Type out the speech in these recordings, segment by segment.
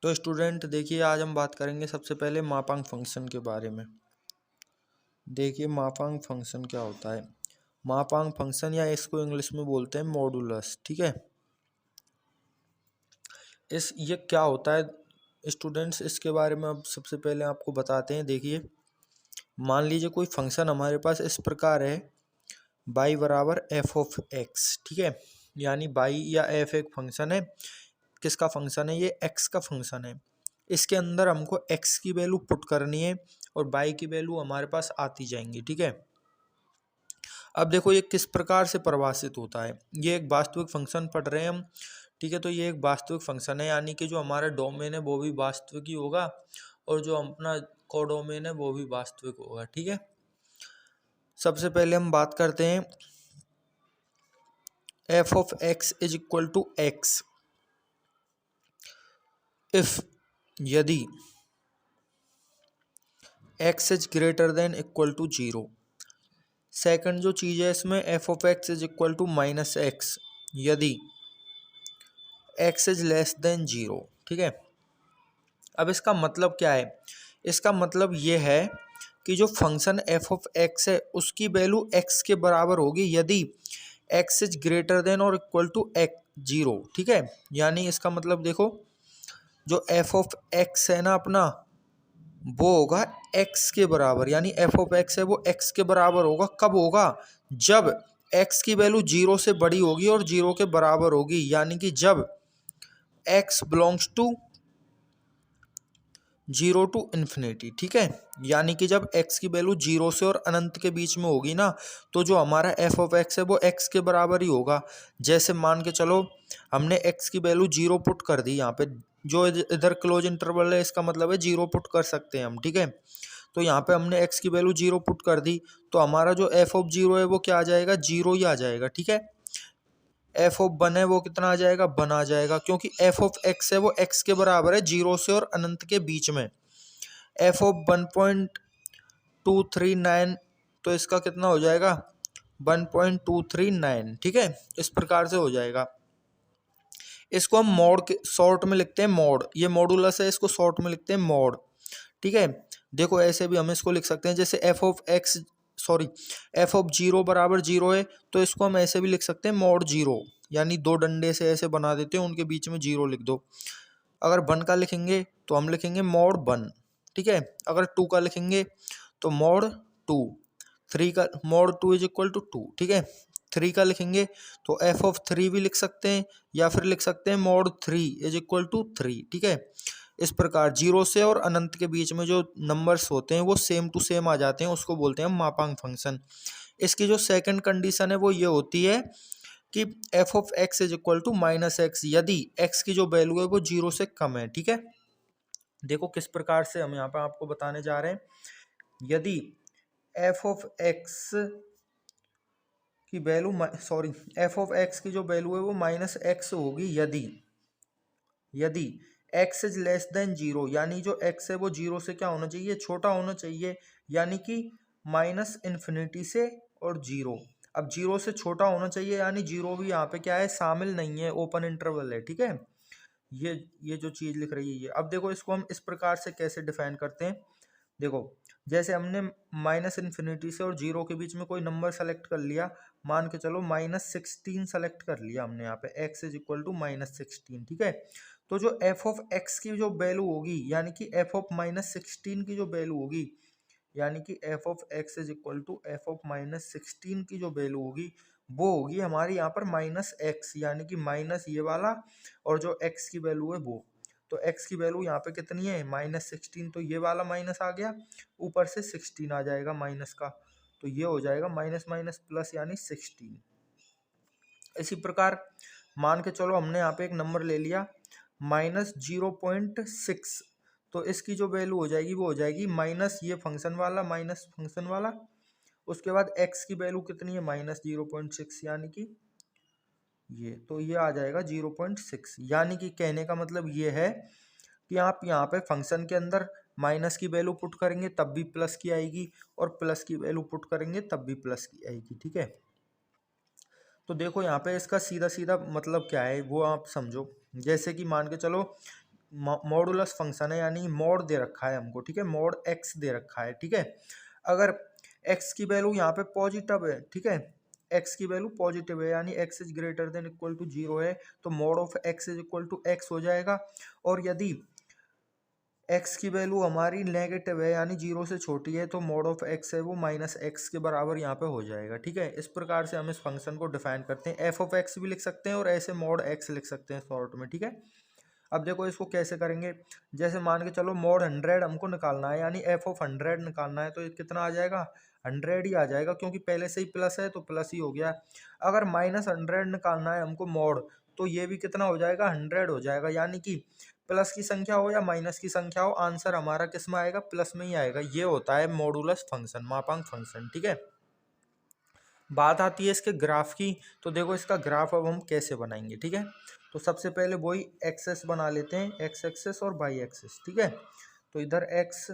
तो स्टूडेंट देखिए, आज हम बात करेंगे सबसे पहले मापांक फंक्शन के बारे में। देखिए मापांक फंक्शन क्या होता है। मापांक फंक्शन या इसको इंग्लिश में बोलते हैं मॉडुलस, ठीक है। ये क्या होता है स्टूडेंट्स, इसके बारे में अब सबसे पहले आपको बताते हैं। देखिए मान लीजिए कोई फंक्शन हमारे पास इस प्रकार है, y बराबर एफ ऑफ एक्स, ठीक है। यानी y या f एक फंक्शन है। किसका फंक्शन है? ये x का फंक्शन है। इसके अंदर हमको x की वैल्यू पुट करनी है और y की वैल्यू हमारे पास आती जाएंगी, ठीक है। अब देखो ये किस प्रकार से परिभाषित होता है। ये एक वास्तविक फंक्शन पढ़ रहे हैं हम, ठीक है। तो ये एक वास्तविक फंक्शन है, यानी कि जो हमारा डोमेन है वो भी वास्तविक ही होगा और जो अपना कोडोमेन है वो भी वास्तविक होगा, ठीक है। सबसे पहले हम बात करते हैं F of x is equal to X if यदि X is greater than equal to zero. Second जो चीज़ है इसमें, F of x is equal to minus x यदि X is less than zero, ठीक है। अब इसका मतलब क्या है? इसका मतलब ये है कि जो फंक्शन एफ ऑफ एक्स है उसकी वैल्यू एक्स के बराबर होगी यदि एक्स इज ग्रेटर देन और इक्वल टू एक्स जीरो, ठीक है। यानी इसका मतलब देखो, जो एफ ऑफ एक्स है ना अपना, वो होगा एक्स के बराबर, यानी एफ ऑफ एक्स है वो एक्स के बराबर होगा। कब होगा? जब एक्स की वैल्यू जीरो से बड़ी होगी और जीरो के बराबर होगी, यानी कि जब X belongs to zero to infinity, ठीक है। यानी कि जब x की वैल्यू जीरो से और अनंत के बीच में होगी ना, तो जो हमारा f ऑफ x है वो x के बराबर ही होगा। जैसे मान के चलो हमने x की वैल्यू जीरो पुट कर दी यहाँ पे, जो इधर क्लोज इंटरवल है इसका मतलब है जीरो पुट कर सकते हैं हम, ठीक है। तो यहाँ पे हमने x की वैल्यू जीरो पुट कर दी, तो हमारा जो f ऑफ जीरो है वो क्या आ जाएगा? जीरो ही आ जाएगा, ठीक है। एफ ऑफ वन है वो कितना आ जाएगा? वन आ जाएगा, क्योंकि एफ ऑफ एक्स है वो एक्स के बराबर है जीरो से और अनंत के बीच में। एफ ऑफ 1.239, तो इसका कितना हो जाएगा? 1.239, ठीक है। इस प्रकार से हो जाएगा। इसको हम मॉड के शॉर्ट में लिखते हैं, मॉड। ये मॉडुलस है, इसको शॉर्ट में लिखते हैं मॉड, ठीक है। देखो ऐसे भी हम इसको लिख सकते हैं, जैसे F of x sorry F of zero बराबर जीरो है, तो इसको हम ऐसे भी लिख सकते हैं मॉड जीरो, यानी दो डंडे से ऐसे बना देते हैं, उनके बीच में जीरो लिख दो। अगर वन का लिखेंगे तो हम लिखेंगे मॉड वन, ठीक है। अगर टू का लिखेंगे तो मॉड टू। थ्री का mod two is equal to two, ठीक है। थ्री का लिखेंगे तो एफ ऑफ थ्री भी लिख सकते हैं, या फिर लिख सकते हैं mod three is equal to three, ठीक है। इस प्रकार जीरो से और अनंत के बीच में जो नंबर्स होते हैं वो सेम टू सेम आ जाते हैं, उसको बोलते हैं हम मापांक फंक्शन। इसकी जो सेकंड कंडीशन है वो ये होती है कि f of x is equal to minus x यदि एक्स की जो वैल्यू है वो जीरो से कम है, ठीक है। देखो किस प्रकार से हम यहाँ पर आपको बताने जा रहे हैं। यदि एफ ऑफ एक्स की वैल्यू एफ ऑफ एक्स की जो वैल्यू है वो माइनस एक्स होगी यदि x is less than zero, यानी जो x है वो जीरो से क्या होना चाहिए? छोटा होना चाहिए, यानी कि माइनस इन्फिनिटी से और जीरो। अब जीरो से छोटा होना चाहिए, यानी जीरो भी यहाँ पे क्या है? शामिल नहीं है, ओपन इंटरवल है, ठीक है। ये जो चीज लिख रही है ये। अब देखो इसको हम इस प्रकार से कैसे डिफाइन करते हैं। देखो जैसे हमने माइनस इन्फिनिटी से और जीरो के बीच में कोई नंबर सेलेक्ट कर लिया, मान के चलो -16 सेलेक्ट कर लिया हमने यहाँ पे, x इज इक्वल टू -16, ठीक है। तो जो एफ ऑफ एक्स की जो वैल्यू होगी, यानी कि एफ ऑफ -16 की जो वैल्यू होगी, यानी कि f of x is equal to f of -16 की जो वैल्यू होगी वो होगी हमारी यहाँ पर -x, यानी कि माइनस ये वाला और जो x की वैल्यू है वो। तो x की वैल्यू यहाँ पे कितनी है? -16, तो ये वाला माइनस आ गया, ऊपर से 16 आ जाएगा माइनस का, तो ये हो जाएगा माइनस माइनस प्लस यानी 16। इसी प्रकार मान के चलो हमने यहाँ पे एक नंबर ले लिया -0.6, तो इसकी जो वैल्यू हो जाएगी वो हो जाएगी माइनस ये फंक्शन वाला माइनस फंक्शन वाला, उसके बाद x की वैल्यू कितनी है? -0.6, यानी कि ये, तो ये आ जाएगा 0.6। यानी कि कहने का मतलब ये है कि आप यहाँ पे फंक्शन के अंदर माइनस की वैल्यू पुट करेंगे तब भी प्लस की आएगी, और प्लस की वैल्यू पुट करेंगे तब भी प्लस की आएगी, ठीक है। तो देखो यहाँ पे इसका सीधा सीधा मतलब क्या है वो आप समझो। जैसे कि मान के चलो मॉडुलस फंक्शन है, यानी मॉड दे रखा है हमको, ठीक है, मॉड एक्स दे रखा है, ठीक है। अगर एक्स की वैल्यू यहाँ पे पॉजिटिव है, ठीक है, एक्स की वैल्यू पॉजिटिव है यानी x is greater than equal to 0 है, तो mod of x is equal to x हो जाएगा। और यदि एक्स की वैल्यू हमारी नेगेटिव है यानी 0 से छोटी है, तो मॉड ऑफ एक्स है वो माइनस एक्स के बराबर यहाँ पे हो जाएगा, ठीक है। इस प्रकार से हम इस फंक्शन को डिफाइन करते हैं। एफ ऑफ एक्स भी लिख सकते हैं और ऐसे मॉड एक्स लिख सकते हैं शॉर्ट में, ठीक है। अब देखो इसको कैसे करेंगे, जैसे मान के चलो मॉड 100 हमको निकालना है यानी एफ ऑफ 100 निकालना है, तो ये कितना आ जाएगा, 100 ही आ जाएगा, क्योंकि पहले से ही प्लस है तो प्लस ही हो गया। अगर -100 निकालना है हमको मॉड, तो ये भी कितना हो जाएगा, 100 हो जाएगा, यानी कि प्लस की संख्या हो या माइनस की संख्या हो, आंसर हमारा किस में आएगा, प्लस में ही आएगा। ये होता है मॉडुलस फंक्शन, मापांक फंक्शन, ठीक है। बात आती है इसके ग्राफ की, तो देखो इसका ग्राफ अब हम कैसे बनाएंगे, ठीक है। तो सबसे पहले वही एक्सेस बना लेते हैं, एक्स एक्सेस और वाई एक्सेस, ठीक है। तो इधर एक्स,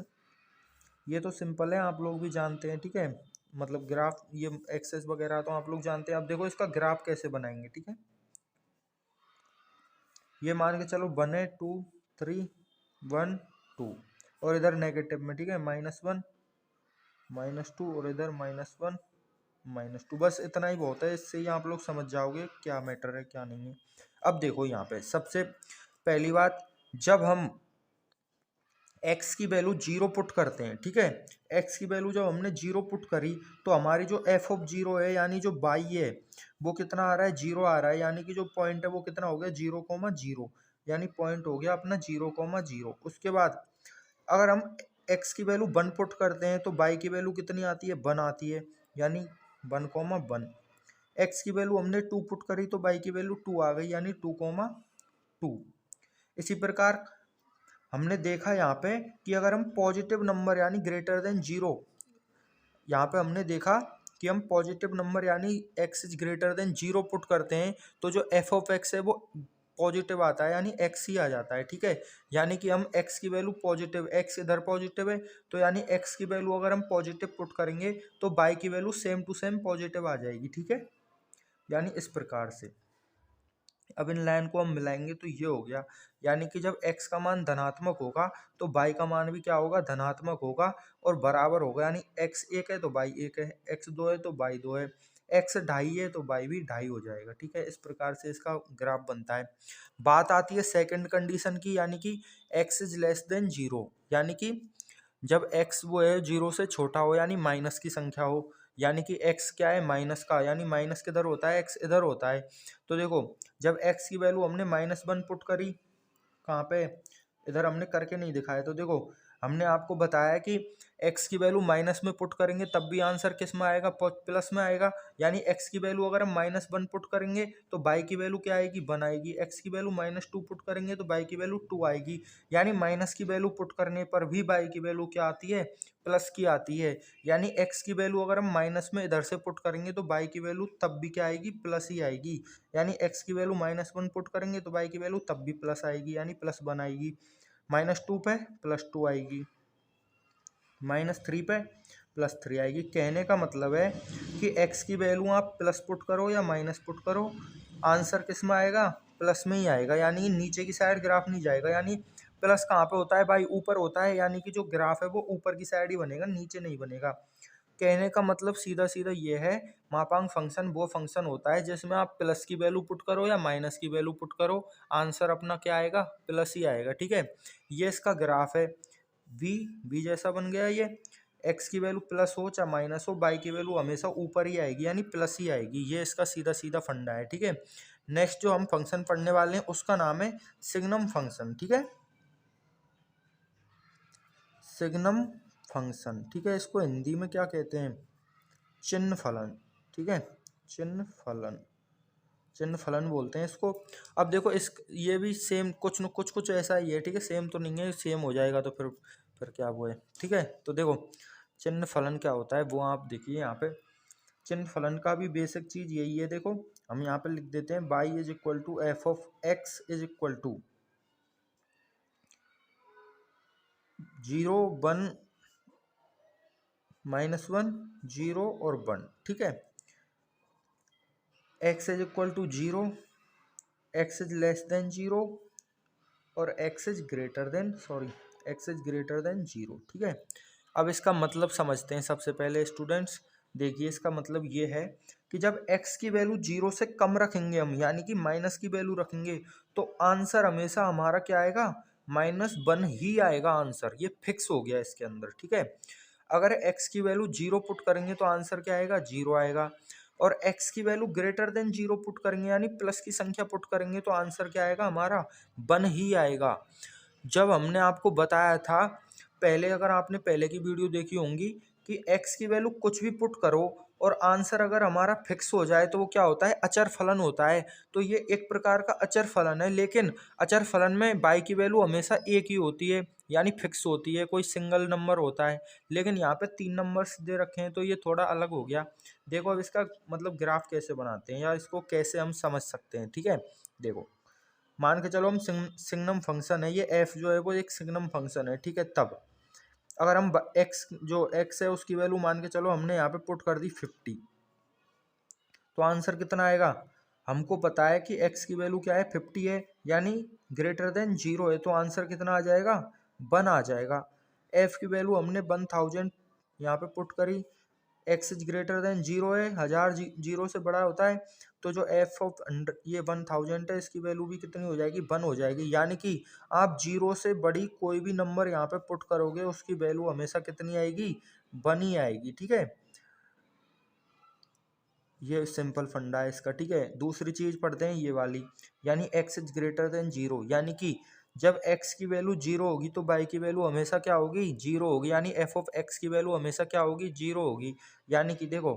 ये तो सिंपल है, आप लोग भी जानते हैं, ठीक है, मतलब ग्राफ ये एक्सेस वगैरह तो आप लोग जानते हैं। अब देखो इसका ग्राफ कैसे बनाएंगे, ठीक है। ये मान के चलो 1 है, 2 3 1 2, और इधर नेगेटिव में, ठीक है, -1 -2 और इधर -1 -2, बस इतना ही बहुत है, इससे ही आप लोग समझ जाओगे क्या मैटर है क्या नहीं है। अब देखो यहाँ पे सबसे पहली बात, जब हम x की वैल्यू 0 पुट करते हैं, ठीक है, x की वैल्यू जब हमने 0 पुट करी, तो हमारी जो f ऑफ 0 है यानी जो y है वो कितना आ रहा है, 0 आ रहा है, यानी कि जो पॉइंट है वो कितना हो गया, 0,0, यानी पॉइंट हो गया अपना 0,0। उसके बाद अगर हम x की वैल्यू 1 पुट करते हैं, तो y की वैल्यू कितनी आती है, 1 आती है, यानी 1,1। x की वैल्यू हमने 2 पुट करी तो y की वैल्यू 2 आ गई, यानी 2,2। इसी प्रकार हमने देखा यहाँ पे कि अगर हम पॉजिटिव नंबर यानी ग्रेटर देन 0, यहाँ पे हमने देखा कि हम पॉजिटिव नंबर यानी x is greater than 0 put करते हैं, तो जो f ऑफ x है वो पॉजिटिव आता है, यानी x ही आ जाता है, ठीक है। यानी कि हम x की वैल्यू पॉजिटिव, x इधर पॉजिटिव है, तो यानी x की वैल्यू अगर हम पॉजिटिव पुट करेंगे तो y की value same to same positive आ जाएगी, ठीक है, यानी इस प्रकार से। अब इन लाइन को हम मिलाएंगे तो ये हो गया, यानी कि जब x का मान धनात्मक होगा तो y का मान भी क्या होगा, धनात्मक होगा, और बराबर होगा, यानी x 1 है तो y 1 है, x 2 है तो y 2 है, x 2.5 है तो y भी 2.5 हो जाएगा, ठीक है। इस प्रकार से इसका ग्राफ बनता है। बात आती है सेकंड कंडीशन की, यानी कि x इज लेस देन 0, यानी कि जब x वो है 0 से छोटा हो यानी माइनस की संख्या हो, यानी कि x क्या है, माइनस का, यानी माइनस किधर होता है, x इधर होता है। तो देखो जब x की वैल्यू हमने -1 पुट करी, कहाँ पे, इधर हमने करके नहीं दिखाया, तो देखो हमने आपको बताया कि x की वैल्यू माइनस में पुट करेंगे तब भी आंसर किस में आएगा, प्लस में आएगा, यानी x की वैल्यू अगर हम -1 पुट करेंगे तो y की वैल्यू क्या आएगी, 1 आएगी, x की वैल्यू -2 पुट करेंगे तो y की वैल्यू 2 आएगी, यानी माइनस की वैल्यू पुट करने पर भी y की वैल्यू क्या आती है, प्लस की आती है, यानी x की वैल्यू अगर हम माइनस में इधर से पुट करेंगे तो y की वैल्यू तब भी क्या आएगी, प्लस ही आएगी, यानी x की वैल्यू -1 पुट करेंगे तो y की वैल्यू तब भी प्लस आएगी, यानी +1 आएगी, -2 पे +2 आएगी, -3 पे +3 आएगी। कहने का मतलब है कि x की वैल्यू आप प्लस पुट करो या माइनस पुट करो, आंसर किस में आएगा, प्लस में ही आएगा, यानी नीचे की साइड ग्राफ नहीं जाएगा, यानी प्लस कहाँ पे होता है भाई, ऊपर होता है, यानी कि जो ग्राफ है वो ऊपर की साइड ही बनेगा, नीचे नहीं बनेगा। कहने का मतलब सीधा सीधा ये है, मापांक फंक्शन वो फंक्शन होता है जिसमें आप प्लस की वैल्यू पुट करो या माइनस की वैल्यू पुट करो, आंसर अपना क्या आएगा, प्लस ही आएगा, ठीक है। ये इसका ग्राफ है, v जैसा बन गया ये, x की वैल्यू प्लस हो चाहे माइनस हो, y की वैल्यू हमेशा ऊपर ही आएगी, यानी प्लस ही आएगी, ये इसका सीधा सीधा फंडा है, ठीक है। नेक्स्ट जो हम फंक्शन पढ़ने वाले हैं उसका नाम है सिग्नम फंक्शन, ठीक है, सिग्नम फंक्शन, ठीक है। इसको हिंदी में क्या कहते हैं, चिन्ह फलन, ठीक है, चिन्ह फलन, चिन्ह फलन बोलते हैं इसको। अब देखो इस ये भी सेम कुछ न कुछ ऐसा ही है, ठीक है, सेम तो नहीं है, सेम हो जाएगा तो फिर क्या वो है, ठीक है। तो देखो चिन्ह फलन क्या होता है वो आप देखिए यहाँ पे, चिन्ह फलन का भी बेसिक चीज यही है। देखो हम यहाँ पे लिख देते हैं y is equal to f of x is equal to 0 1 -1 0 और 1, ठीक है। x is equal to 0, x is less than 0, और x is greater than x is greater than 0। ठीक है, अब इसका मतलब समझते हैं। सबसे पहले स्टूडेंट्स देखिए, इसका मतलब ये है कि जब x की वैल्यू 0 से कम रखेंगे हम, यानी कि माइनस की वैल्यू रखेंगे, तो आंसर हमेशा हमारा क्या आएगा, -1 ही आएगा आंसर। ये फिक्स हो गया इसके अंदर। ठीक है, अगर x की वैल्यू 0 पुट करेंगे तो आंसर क्या आएगा, 0 आएगा। और x की वैल्यू ग्रेटर देन 0 पुट करेंगे, यानी प्लस की संख्या पुट करेंगे, तो आंसर क्या आएगा हमारा, 1 ही आएगा। जब हमने आपको बताया था पहले, अगर आपने पहले की वीडियो देखी होंगी, कि x की वैल्यू कुछ भी पुट करो और आंसर अगर हमारा फिक्स हो जाए तो वो क्या होता है, अचर फलन होता है। तो ये एक प्रकार का अचर फलन है, लेकिन अचर फलन में y की वैल्यू हमेशा एक ही होती है, यानी फिक्स होती है, कोई सिंगल नंबर होता है। लेकिन यहाँ पे 3 नंबर्स दे रखे हैं, तो ये थोड़ा अलग हो गया। देखो अब इसका मतलब ग्राफ कैसे बनाते हैं, या इसको कैसे हम समझ सकते हैं। ठीक है, देखो मान के चलो हम सिग्नम फंक्शन है, ये f जो है वो एक सिग्नम फंक्शन है। ठीक है, तब अगर हम x जो x है उसकी वैल्यू मान के चलो हमने यहाँ पे पुट कर दी 50, तो आंसर कितना आएगा, हमको पता है कि x की वैल्यू क्या है, 50 है, यानी ग्रेटर देन 0 है, तो आंसर कितना आ जाएगा, 1 आ जाएगा। f की वैल्यू हमने 1000 यहाँ पे पुट करी, x इज ग्रेटर देन 0 है, 1000 0 से बड़ा होता है, तो जो f ऑफ ये 1000 है, इसकी वैल्यू भी कितनी हो जाएगी, 1 हो जाएगी। यानी कि आप 0 से बड़ी कोई भी नंबर यहाँ पे पुट करोगे, उसकी वैल्यू हमेशा कितनी आएगी, 1 ही आएगी। ठीक है, ये सिंपल फंडा है इसका। ठीक है, दूसरी चीज पढ़ते हैं ये वाली, यानी x इज ग्रेटर देन 0, यानी कि जब x की वैल्यू 0 होगी तो y की वैल्यू हमेशा क्या होगी, 0 होगी, यानी f ऑफ x की वैल्यू हमेशा क्या होगी, 0 होगी। यानी कि देखो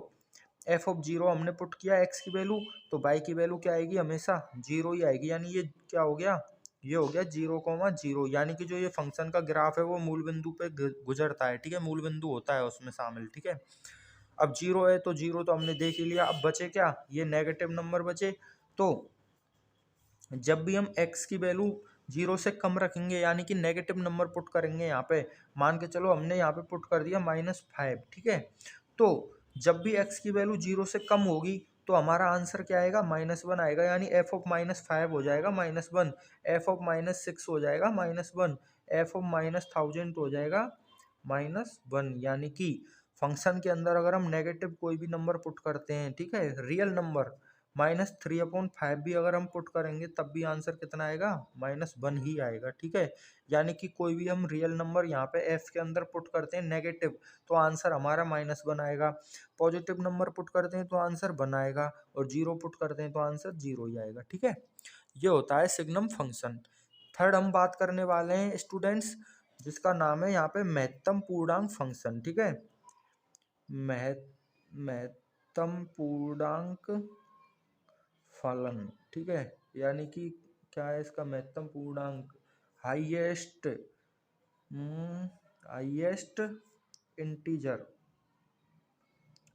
f ऑफ 0 हमने पुट किया x की वैल्यू, तो y की वैल्यू क्या आएगी, हमेशा 0 ही आएगी। यानी ये क्या हो गया, ये हो गया 0,0, यानी कि जो ये फंक्शन का ग्राफ है वो मूल बिंदु पे गुजरता है। ठीक है, मूल बिंदु होता है उसमें शामिल। ठीक है, अब 0 है तो 0 तो हमने देख ही लिया। अब बचे क्या, ये नेगेटिव नंबर बचे। तो जब भी हम x की वैल्यू 0 से कम रखेंगे, यानी कि नेगेटिव नंबर पुट करेंगे, यहाँ पे मान के चलो हमने यहाँ पे पुट कर दिया -5। ठीक है, तो जब भी x की वैल्यू 0 से कम होगी तो हमारा आंसर क्या आएगा, -1 आएगा, यानी f ऑफ -5 हो जाएगा -1, f ऑफ -6 हो जाएगा -1, f ऑफ -1000 हो जाएगा -1। यानी कि फंक्शन के अंदर अगर हम नेगेटिव कोई भी नंबर पुट करते हैं, ठीक है, रियल नंबर, -3/5 भी अगर हम पुट करेंगे तब भी आंसर कितना आएगा, -1 ही आएगा। ठीक है, यानी कि कोई भी हम रियल नंबर यहाँ पे f के अंदर पुट करते हैं नेगेटिव, तो आंसर हमारा -1 आएगा। पॉजिटिव नंबर पुट करते हैं तो आंसर 1 आएगा, और 0 पुट करते हैं तो आंसर 0 ही आएगा। ठीक है, ये होता है सिग्नम फंक्शन। थर्ड हम बात करने वाले हैं स्टूडेंट्स, जिसका नाम है यहाँ पे महत्तम पूर्णांक फंक्शन। ठीक है, महत्तम पूर्णांक फलन। ठीक है, यानी कि क्या है इसका महत्तम पूर्णांक, हाईएस्ट हाईएस्ट इंटीजर,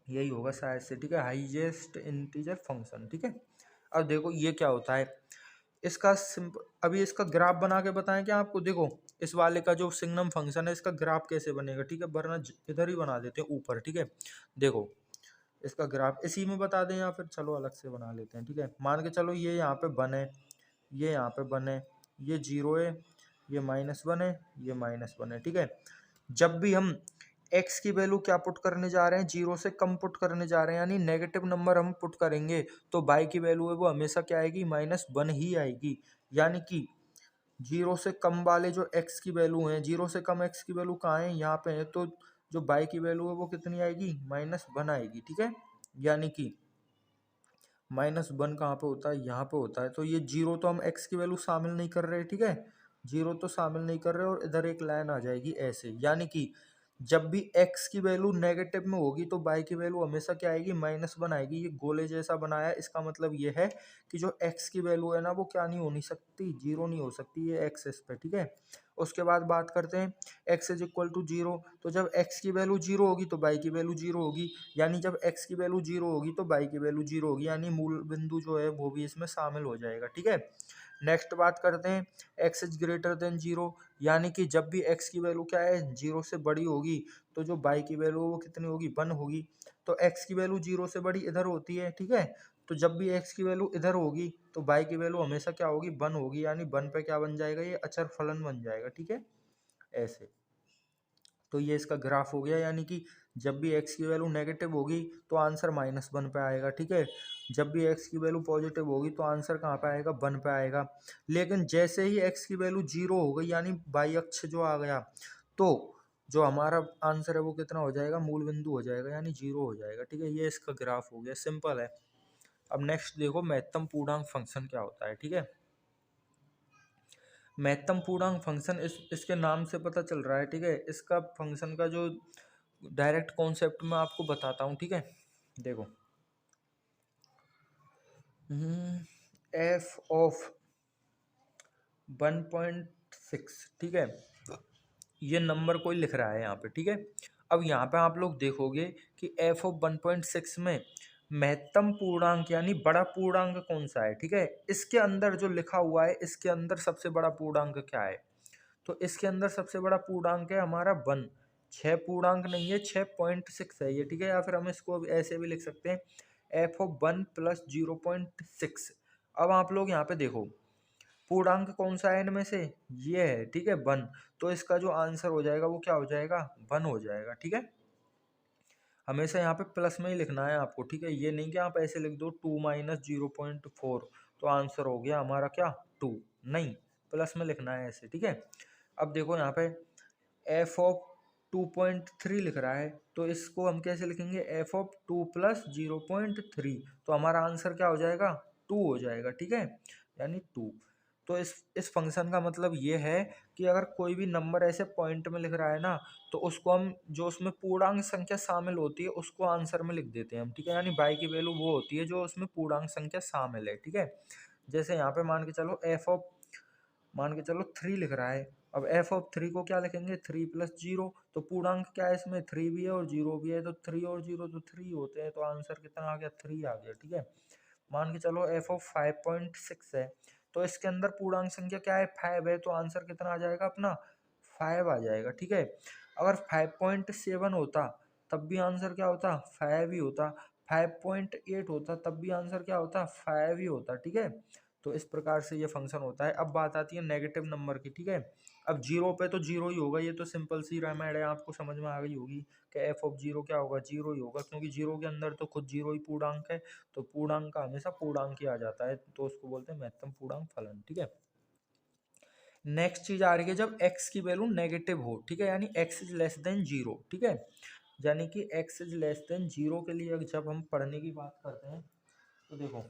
यही होगा शायद से। ठीक है, हाईएस्ट इंटीजर फंक्शन। ठीक है, अब देखो ये क्या होता है, इसका अभी इसका ग्राफ बना के बताएं क्या आपको। देखो इस वाले का जो सिग्नम फंक्शन है, इसका ग्राफ कैसे बनेगा। ठीक है, वरना इधर ही बना देते हैं ऊपर। ठीक है, देखो इसका ग्राफ इसी में बता दें, या फिर चलो अलग से बना लेते हैं। ठीक है, मान के चलो ये यहाँ पे 1 है, ये यहाँ पे 1 है, ये 0 है, ये -1 है, ये -1 है। ठीक है, जब भी हम x की वैल्यू क्या पुट करने जा रहे हैं, 0 से कम पुट करने जा रहे हैं, यानी नेगेटिव नंबर हम पुट करेंगे, तो y की वैल्यू है वो हमेशा क्या आएगी, -1 ही आएगी। यानी कि 0 से कम वाले जो x की वैल्यू है, 0 से कम x की वैल्यू कहाँ है, यहाँ पे है, तो जो y की वैल्यू है वो कितनी आएगी, -1 आएगी। ठीक है, यानी कि -1 कहाँ पे होता है, यहाँ पे होता है, तो ये 0 तो हम x की वैल्यू शामिल नहीं कर रहे। ठीक है, 0 तो शामिल नहीं कर रहे, और इधर एक लाइन आ जाएगी ऐसे। यानी कि जब भी x की वैल्यू नेगेटिव में होगी तो y की वैल्यू हमेशा क्या आएगी, -1 आएगी। ये गोले जैसा बनाया, इसका मतलब ये है कि जो x की वैल्यू है ना, वो क्या नहीं होनी सकती, 0 नहीं हो सकती, ये एक्सेस पे। ठीक है, उसके बाद बात करते हैं x इज इक्वल टू 0, तो जब x की वैल्यू 0 होगी तो y की वैल्यू 0 होगी, यानी जब x की वैल्यू 0 होगी तो y की वैल्यू 0 होगी, यानी मूल बिंदु जो है वो भी इसमें शामिल हो जाएगा। ठीक है, नेक्स्ट बात करते हैं x इज ग्रेटर देन 0, यानी कि जब भी x की वैल्यू क्या है, 0 से बड़ी होगी, तो जो y की वैल्यू वो कितनी होगी, 1 होगी। तो x की वैल्यू 0 से बड़ी इधर होती है। ठीक है, तो जब भी x की वैल्यू इधर होगी तो y की वैल्यू हमेशा क्या होगी, 1 होगी, यानी 1 पे क्या बन जाएगा, ये अचर फलन बन जाएगा। ठीक है, ऐसे। तो ये इसका ग्राफ हो गया, यानी कि जब भी x की वैल्यू नेगेटिव होगी तो आंसर -1 पे आएगा। ठीक है, जब भी x की वैल्यू पॉजिटिव होगी तो आंसर कहाँ पे आएगा, 1 पे आएगा। लेकिन जैसे ही x की वैल्यू 0 हो गई, यानी y अक्ष जो आ गया, तो जो हमारा आंसर है वो कितना हो जाएगा, मूल बिंदु हो जाएगा, यानी 0 हो जाएगा। ठीक है, ये इसका ग्राफ हो गया, सिंपल है। अब नेक्स्ट देखो महत्तम पूर्णांक फंक्शन क्या होता है। ठीक है, महत्तम पूर्णांक फंक्शन इसके नाम से पता चल रहा है। ठीक है, इसका फंक्शन का जो डायरेक्ट कॉन्सेप्ट मैं आपको बताता हूँ। ठीक है, देखो एफ ऑफ 1.6, ठीक है, ये नंबर कोई लिख रहा है यहाँ पे। ठीक है, अब यहाँ पे आप लोग देखोगे कि एफ ऑफ 1.6 में महत्तम पूर्णांक यानी बड़ा पूर्णांक कौन सा है। ठीक है, इसके अंदर जो लिखा हुआ है, इसके अंदर सबसे बड़ा पूर्णांक क्या है, तो इसके अंदर सबसे बड़ा पूर्णांक है हमारा 1। 6 पूर्णांक नहीं है, 6.6 है ये। ठीक है, या फिर हम इसको ऐसे भी लिख सकते हैं, एफ ऑफ 1 प्लस 0.6। अब आप लोग यहाँ पे देखो पूर्णांक कौन सा है इनमें से, ये है। ठीक है, 1, तो इसका जो आंसर हो जाएगा वो क्या हो जाएगा, 1 हो जाएगा। ठीक है, हमेशा यहाँ पे प्लस में ही लिखना है आपको। ठीक है, ये नहीं कि आप ऐसे लिख दो 2 माइनस 0.4 तो आंसर हो गया हमारा क्या 2, नहीं, प्लस में लिखना है ऐसे। ठीक है, अब देखो यहाँ पे एफ ऑफ 2.3 लिख रहा है, तो इसको हम कैसे लिखेंगे, एफ ऑफ 2 प्लस 0.3, तो हमारा आंसर क्या हो जाएगा, 2 हो जाएगा। ठीक है, यानी 2। तो इस फंक्शन का मतलब ये है कि अगर कोई भी नंबर ऐसे पॉइंट में लिख रहा है ना, तो उसको हम जो उसमें पूर्णांक संख्या शामिल होती है उसको आंसर में लिख देते हैं हम। ठीक है, यानी बाई की वैल्यू वो होती है जो उसमें पूर्णांक संख्या शामिल है। ठीक है, जैसे यहाँ पे मान के चलो एफ ऑफ मान के चलो 3 लिख रहा है, अब एफ ऑफ 3 को क्या लिखेंगे, 3 प्लस 0, तो पूर्णांक क्या है इसमें, 3 भी है और 0 भी है, तो 3 और 0 तो 3 होते हैं, तो आंसर कितना आ गया, 3 आ गया। ठीक है, मान के चलो एफ ऑफ 5.6 है, तो इसके अंदर पूर्णांक संख्या क्या है, 5 है, तो आंसर कितना आ जाएगा अपना, 5 आ जाएगा। ठीक है, अगर 5.7 होता तब भी आंसर क्या होता, 5 ही होता। 5.8 होता तब भी आंसर क्या होता, 5 ही होता। ठीक है, तो इस प्रकार से ये फंक्शन होता है। अब बात आती है नेगेटिव नंबर की। ठीक है, अब 0 पे तो 0 ही होगा, ये तो सिंपल सी रेमेड है, आपको समझ में आ गई होगी कि एफ ऑफ 0 क्या होगा, 0 ही होगा, क्योंकि 0 के अंदर तो खुद 0 ही पूर्णांक है, तो पूर्णांक का हमेशा पूर्णांक ही आ जाता है, तो उसको बोलते हैं महत्तम पूर्णांक फलन। ठीक है, नेक्स्ट चीज आ रही है जब x की वैल्यू नेगेटिव हो। ठीक है, यानी x इज लेस देन 0। ठीक है, यानी कि x इज लेस देन 0 के लिए जब हम पढ़ने की बात करते हैं, तो देखो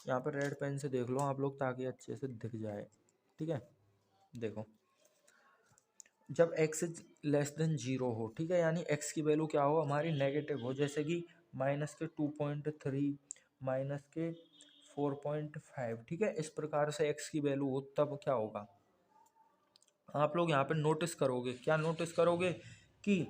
यहाँ पर रेड पेन से देख लो आप लोग ताकि अच्छे से दिख जाए। ठीक है, देखो जब x इज लेस देन 0 हो, ठीक है, यानी x की वैल्यू क्या हो, हमारी नेगेटिव हो, जैसे कि माइनस के 2.3, माइनस के 4.5। ठीक है, इस प्रकार से x की वैल्यू हो तब क्या होगा, आप लोग यहाँ पे नोटिस करोगे, क्या नोटिस करोगे कि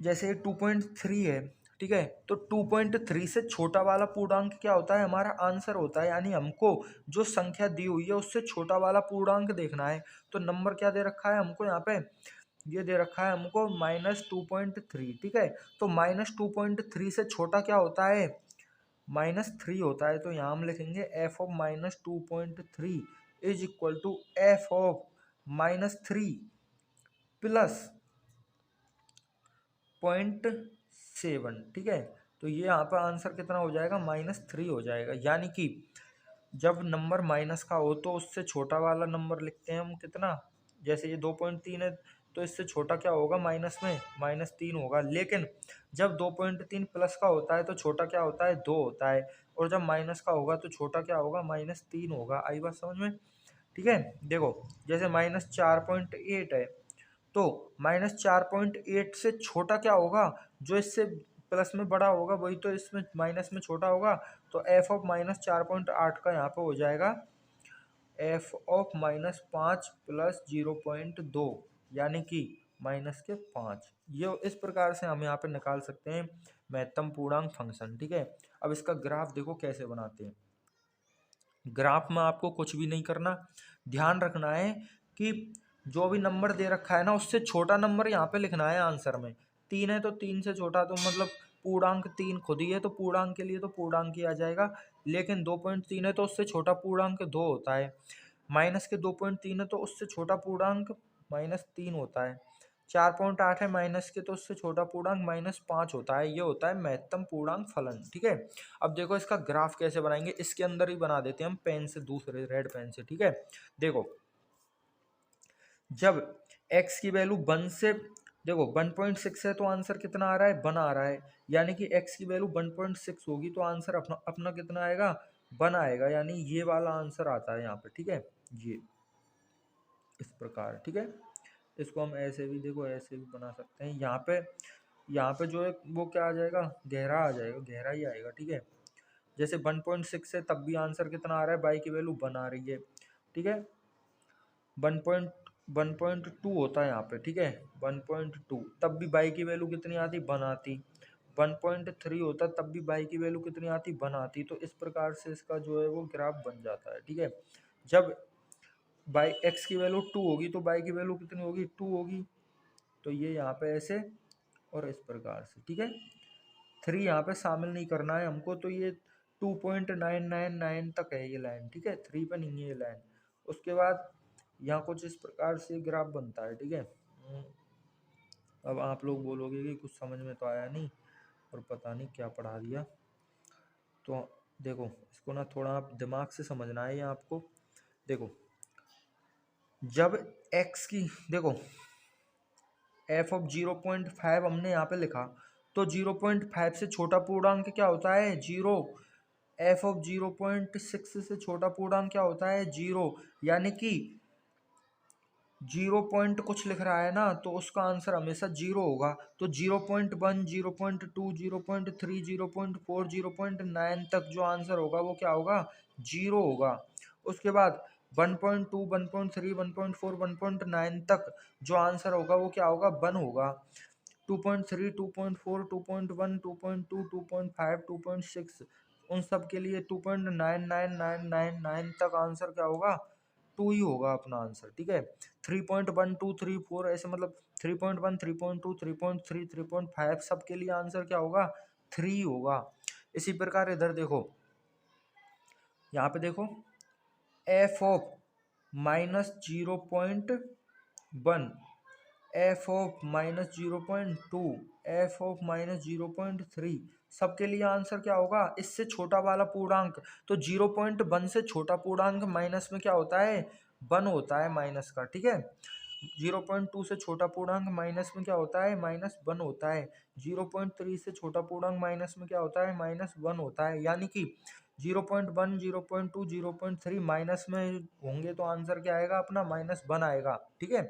जैसे 2.3 है, ठीक है, तो 2.3 से छोटा वाला पूर्णांक क्या होता है, हमारा आंसर होता है, यानी हमको जो संख्या दी हुई है उससे छोटा वाला पूर्णांक देखना है। तो नंबर क्या दे रखा है हमको यहाँ पे, ये दे रखा है हमको -2.3। ठीक है, तो -2.3 से छोटा क्या होता है, -3 होता है, तो यहाँ हम लिखेंगे f of -2.3 is equal to f of -3 plus 0.7। ठीक है, तो ये यहाँ पर आंसर कितना हो जाएगा, -3 हो जाएगा। यानी कि जब नंबर माइनस का हो तो उससे छोटा वाला नंबर लिखते हैं हम कितना, जैसे ये 2.3 है, तो इससे छोटा क्या होगा, माइनस में -3 होगा। लेकिन जब 2.3 प्लस का होता है तो छोटा क्या होता है, 2 होता है, और जब माइनस का होगा तो छोटा क्या होगा, -3 होगा। आई बात समझ में। ठीक है, देखो जैसे -4.8 है, तो -4.8 से छोटा क्या होगा, जो इससे प्लस में बड़ा होगा वही तो इसमें माइनस में छोटा होगा, तो एफ ऑफ -4.8 का यहाँ पे हो जाएगा एफ ऑफ -5 प्लस 0.2, यानी कि -5। ये इस प्रकार से हम यहाँ पे निकाल सकते हैं महत्तम पूर्णांक फंक्शन। ठीक है, अब इसका ग्राफ देखो कैसे बनाते हैं। ग्राफ में आपको कुछ भी नहीं करना, ध्यान रखना है कि जो भी नंबर दे रखा है ना उससे छोटा नंबर यहाँ पे लिखना है आंसर में। 3 है तो 3 से छोटा, तो मतलब पूर्णांक 3 खुद ही है, तो पूर्णांक के लिए तो पूर्णांक ही आ जाएगा, लेकिन 2.3 है तो उससे छोटा पूर्णांक 2 होता है। माइनस के 2.3 है तो उससे छोटा पूर्णांक -3 होता है। 4.8 है माइनस के, तो उससे छोटा पूर्णांक -5 होता है। ये होता है महत्तम पूर्णांक फलन। ठीक है, अब देखो इसका ग्राफ कैसे बनाएंगे, इसके अंदर ही बना देते हैं हम पेन से, दूसरे रेड पेन से। ठीक है, देखो जब x की वैल्यू 1 से, देखो 1.6 है तो आंसर कितना आ रहा है, 1 आ रहा है, यानी कि x की वैल्यू 1.6 होगी तो आंसर अपना अपना कितना आएगा, 1 आएगा, यानी ये वाला आंसर आता है यहाँ पे। ठीक है, ये इस प्रकार। ठीक है, इसको हम ऐसे भी, देखो ऐसे भी बना सकते हैं। यहाँ पे जो है वो क्या आ जाएगा, गहरा आ जाएगा, गहरा ही आएगा। ठीक है, जैसे 1.6 है तब भी आंसर कितना आ रहा है, y की वैल्यू 1 आ रही है। ठीक है, 1.2 होता है यहाँ पे। ठीक है, 1.2 तब भी y की वैल्यू कितनी आती, 1 आती। 1.3 होता तब भी y की वैल्यू कितनी आती, 1 आती। तो इस प्रकार से इसका जो है वो ग्राफ बन जाता है। ठीक है, जब बाई x की वैल्यू 2 होगी तो y की वैल्यू कितनी होगी, 2 होगी। तो ये यहाँ पे ऐसे और इस प्रकार से। ठीक है, 3 यहाँ पे शामिल नहीं करना है हमको, तो ये 2.999 तक है ये लाइन। ठीक है, 3 पे नहीं है ये लाइन। उसके बाद यहाँ कुछ इस प्रकार से ग्राफ बनता है। ठीक है, अब आप लोग बोलोगे कि कुछ समझ में तो आया नहीं और पता नहीं क्या पढ़ा दिया। तो देखो इसको ना थोड़ा आप दिमाग से समझना है ये आपको। देखो जब x की, देखो f ऑफ 0.5 हमने यहाँ पे लिखा, तो 0.5 से छोटा पूर्णांक क्या होता है, 0। f ऑफ 0.6 से छोटा पूर्णांक क्या होता है, 0। यानी कि 0 पॉइंट कुछ लिख रहा है ना, तो उसका आंसर हमेशा 0 होगा। तो 0.1, 0.2, 0.3, 0.4, 0.9 तक जो आंसर होगा वो क्या होगा, 0 होगा। उसके बाद 1.2, 1.3, 1.4, 1.9 तक जो आंसर होगा वो क्या होगा, 1 होगा। 2.3, 2.4, 2.1, 2.2, 2.5, 2.6 उन सब के लिए 2.99999 तक आंसर क्या होगा, 2 ही होगा अपना आंसर। ठीक है, 3.1, 2, 3, 4 ऐसे, मतलब 3.1, 3.2, 3.3, 3.5 सब के लिए आंसर क्या होगा, 3 होगा। इसी प्रकार इधर देखो, यहाँ पे देखो f of -0.1, f of -0.2, f of -0.3 सबके लिए आंसर क्या होगा, इससे छोटा वाला पूर्णांक। तो 0.1 से छोटा पूर्णांक माइनस में क्या होता है, 1 होता है माइनस का। ठीक है, 0.2 से छोटा पूर्णांक माइनस में क्या होता है, -1 होता है। 0.3 से छोटा पूर्णांक माइनस में क्या होता है, -1 होता है। यानी कि 0.1, 0.2, 0.3 माइनस में होंगे तो आंसर क्या आएगा अपना, -1 आएगा। ठीक है,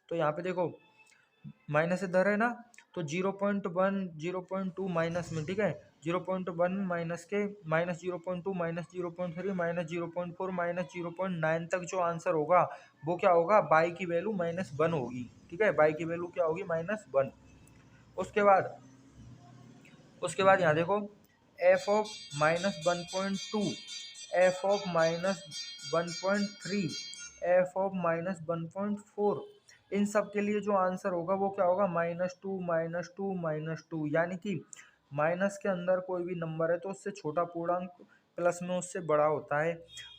तो यहाँ पे देखो माइनस इधर है ना, तो 0.1, 0.2 माइनस में। ठीक है, 0.1 माइनस के -0.2, -0.3, -0.4, -0.9 तक जो आंसर होगा वो क्या होगा, बाई की वैल्यू -1 होगी। ठीक है, बाई की वैल्यू क्या होगी, -1। उसके बाद यहाँ देखो f of -1.2, f of -1.3, f of -1.4 इन सब के लिए जो आंसर होगा वो क्या होगा, -2, -2, -2। यानी कि माइनस के अंदर कोई भी नंबर है तो उससे छोटा पूर्णांक प्लस में उससे बड़ा होता है।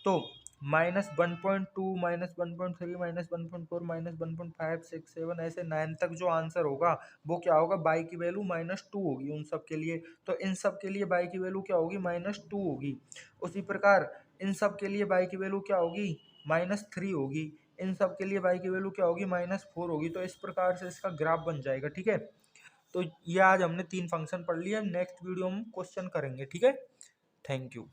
तो -1.2, -1.3, -1.4, -1.5, 6, 7 ऐसे 9 तक जो आंसर होगा वो क्या होगा, बाई की वैल्यू -2 होगी उन सब के लिए। तो इन सब के लिए बाई की वैल्यू क्या होगी, -2 होगी। उसी प्रकार इन सब के लिए बाई की वैल्यू क्या होगी, -3 होगी। इन सब के लिए बाई की वैल्यू क्या होगी, -4 होगी। तो इस प्रकार से इसका ग्राफ बन जाएगा। ठीक है, तो ये आज हमने 3 फंक्शन पढ़ लिए। नेक्स्ट वीडियो में क्वेश्चन करेंगे। ठीक है, थैंक यू।